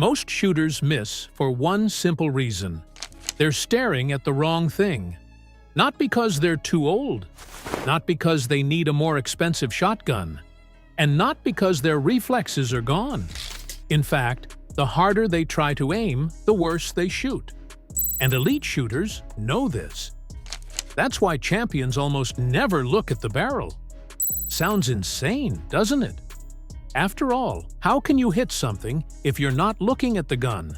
Most shooters miss for one simple reason. They're staring at the wrong thing. Not because they're too old, not because they need a more expensive shotgun, and not because their reflexes are gone. In fact, the harder they try to aim, the worse they shoot. And elite shooters know this. That's why champions almost never look at the barrel. Sounds insane, doesn't it? After all, how can you hit something if you're not looking at the gun?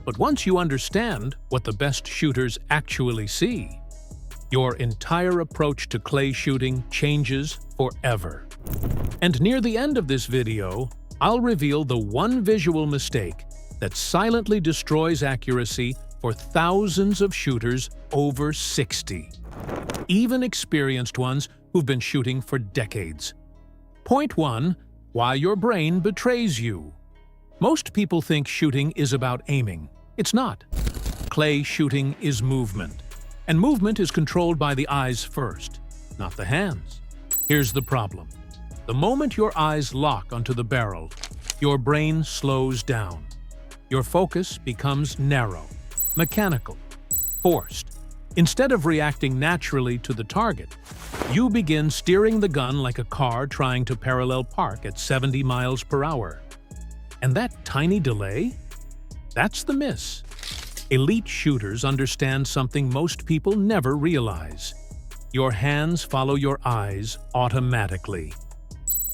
But once you understand what the best shooters actually see, your entire approach to clay shooting changes forever. And near the end of this video, I'll reveal the one visual mistake that silently destroys accuracy for thousands of shooters over 60. Even experienced ones who've been shooting for decades. Point 1. Why your brain betrays you. Most people think shooting is about aiming. It's not. Clay shooting is movement. And movement is controlled by the eyes first, not the hands. Here's the problem. The moment your eyes lock onto the barrel, your brain slows down. Your focus becomes narrow, mechanical, forced. Instead of reacting naturally to the target, you begin steering the gun like a car trying to parallel park at 70 miles per hour. And that tiny delay? That's the miss. Elite shooters understand something most people never realize. Your hands follow your eyes automatically.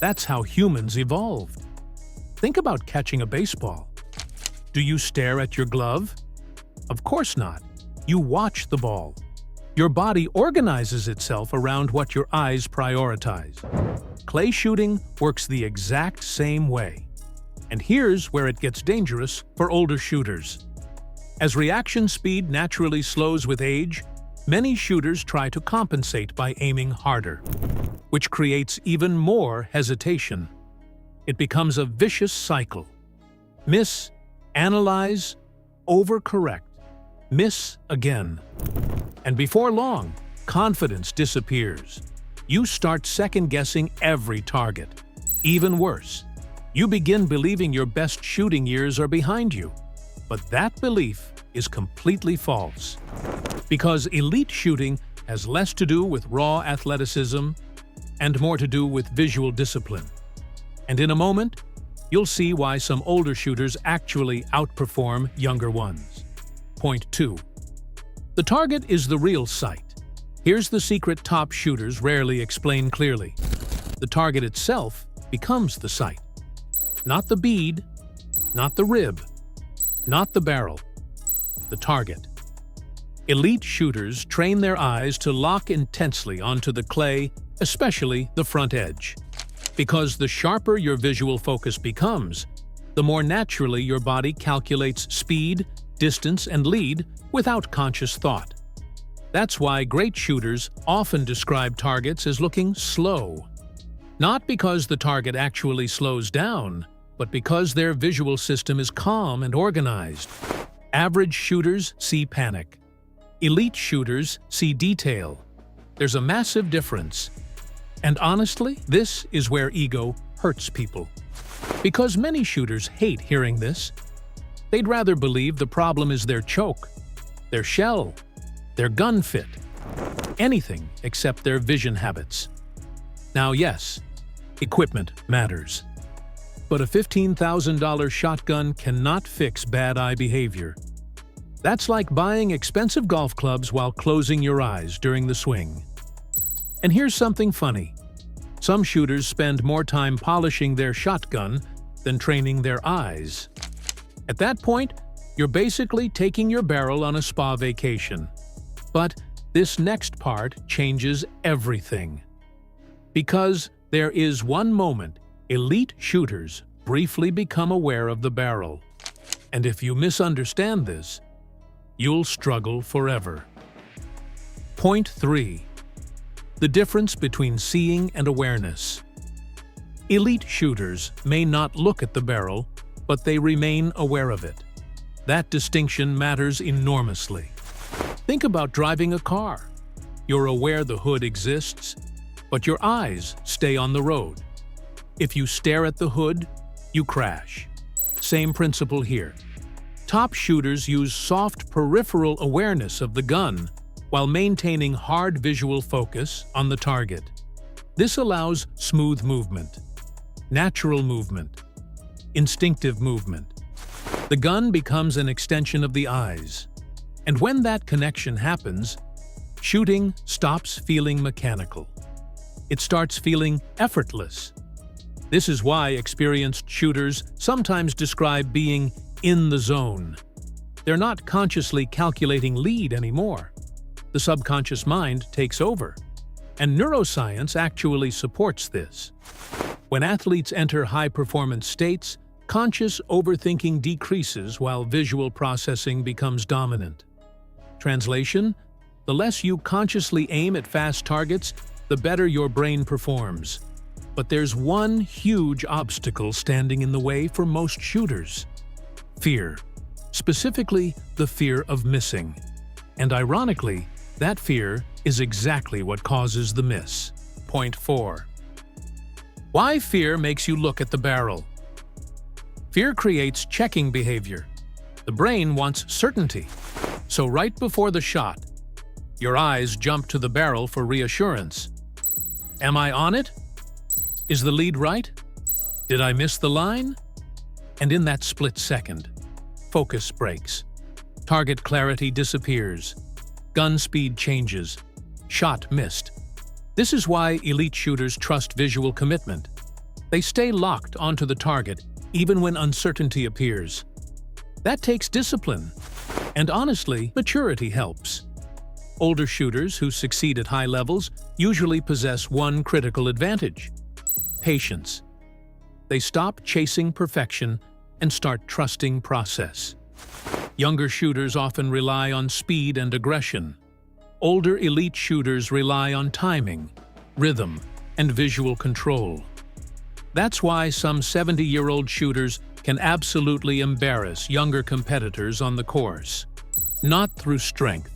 That's how humans evolved. Think about catching a baseball. Do you stare at your glove? Of course not. You watch the ball. Your body organizes itself around what your eyes prioritize. Clay shooting works the exact same way. And here's where it gets dangerous for older shooters. As reaction speed naturally slows with age, many shooters try to compensate by aiming harder, which creates even more hesitation. It becomes a vicious cycle. Miss, analyze, overcorrect, miss again. And before long, confidence disappears. You start second-guessing every target. Even worse, you begin believing your best shooting years are behind you. But that belief is completely false. Because elite shooting has less to do with raw athleticism and more to do with visual discipline. And in a moment, you'll see why some older shooters actually outperform younger ones. Point 2. The target is the real sight. Here's the secret top shooters rarely explain clearly. The target itself becomes the sight. Not the bead, not the rib, not the barrel. The target. Elite shooters train their eyes to lock intensely onto the clay, especially the front edge. Because the sharper your visual focus becomes, the more naturally your body calculates speed, distance, and lead without conscious thought. That's why great shooters often describe targets as looking slow. Not because the target actually slows down, but because their visual system is calm and organized. Average shooters see panic. Elite shooters see detail. There's a massive difference. And honestly, this is where ego hurts people. Because many shooters hate hearing this. They'd rather believe the problem is their choke, their shell, their gun fit, anything except their vision habits. Now yes, equipment matters. But a $15,000 shotgun cannot fix bad eye behavior. That's like buying expensive golf clubs while closing your eyes during the swing. And here's something funny. Some shooters spend more time polishing their shotgun than training their eyes. At that point, you're basically taking your barrel on a spa vacation. But this next part changes everything. Because there is one moment elite shooters briefly become aware of the barrel. And if you misunderstand this, you'll struggle forever. Point 3. The difference between seeing and awareness. Elite shooters may not look at the barrel, but they remain aware of it. That distinction matters enormously. Think about driving a car. You're aware the hood exists, but your eyes stay on the road. If you stare at the hood, you crash. Same principle here. Top shooters use soft peripheral awareness of the gun while maintaining hard visual focus on the target. This allows smooth movement, natural movement, instinctive movement. The gun becomes an extension of the eyes, and when that connection happens, shooting stops feeling mechanical. It starts feeling effortless. This is why experienced shooters sometimes describe being in the zone. They're not consciously calculating lead anymore. The subconscious mind takes over, and neuroscience actually supports this. When athletes enter high-performance states, conscious overthinking decreases while visual processing becomes dominant. Translation: the less you consciously aim at fast targets, the better your brain performs. But there's one huge obstacle standing in the way for most shooters: fear. Specifically, the fear of missing. And ironically, that fear is exactly what causes the miss. Point 4. Why fear makes you look at the barrel. Fear creates checking behavior. The brain wants certainty. So right before the shot, your eyes jump to the barrel for reassurance. Am I on it? Is the lead right? Did I miss the line? And in that split second, focus breaks. Target clarity disappears. Gun speed changes. Shot missed. This is why elite shooters trust visual commitment. They stay locked onto the target even when uncertainty appears. That takes discipline. And honestly, maturity helps. Older shooters who succeed at high levels usually possess one critical advantage: patience. They stop chasing perfection and start trusting process. Younger shooters often rely on speed and aggression. Older elite shooters rely on timing, rhythm, and visual control. That's why some 70-year-old shooters can absolutely embarrass younger competitors on the course. Not through strength,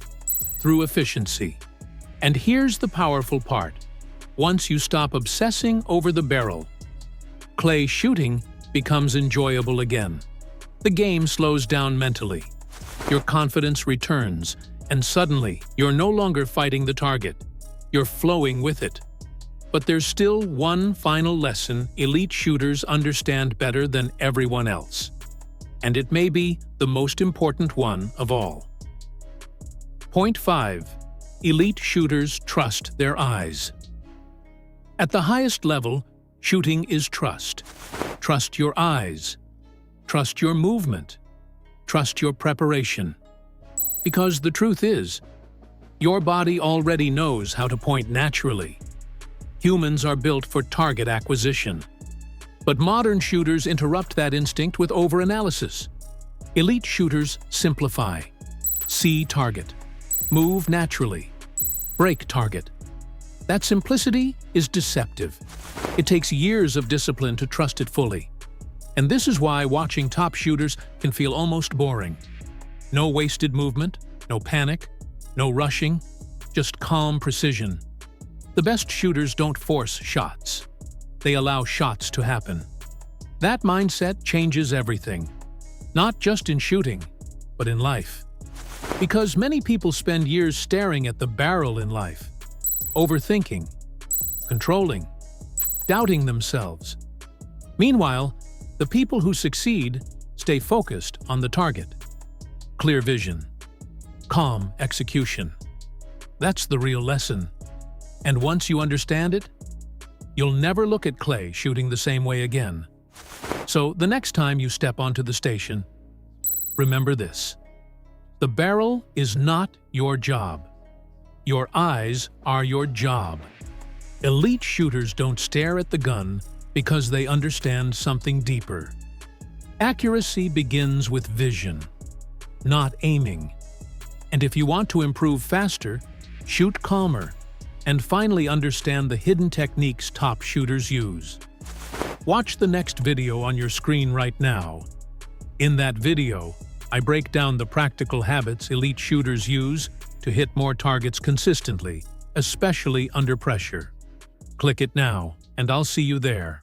through efficiency. And here's the powerful part. Once you stop obsessing over the barrel, clay shooting becomes enjoyable again. The game slows down mentally. Your confidence returns, and suddenly you're no longer fighting the target. You're flowing with it. But there's still one final lesson elite shooters understand better than everyone else. And it may be the most important one of all. Point 5. Elite shooters trust their eyes. At the highest level, shooting is trust. Trust your eyes. Trust your movement. Trust your preparation. Because the truth is, your body already knows how to point naturally. Humans are built for target acquisition. But modern shooters interrupt that instinct with overanalysis. Elite shooters simplify. See target. Move naturally. Break target. That simplicity is deceptive. It takes years of discipline to trust it fully. And this is why watching top shooters can feel almost boring. No wasted movement, no panic, no rushing, just calm precision. The best shooters don't force shots. They allow shots to happen. That mindset changes everything. Not just in shooting, but in life. Because many people spend years staring at the barrel in life, overthinking, controlling, doubting themselves. Meanwhile, the people who succeed stay focused on the target. Clear vision, calm execution. That's the real lesson. And once you understand it, you'll never look at clay shooting the same way again. So the next time you step onto the station, remember this. The barrel is not your job. Your eyes are your job. Elite shooters don't stare at the gun because they understand something deeper. Accuracy begins with vision, not aiming. And if you want to improve faster, shoot calmer, and finally understand the hidden techniques top shooters use. Watch the next video on your screen right now. In that video, I break down the practical habits elite shooters use to hit more targets consistently, especially under pressure. Click it now, and I'll see you there.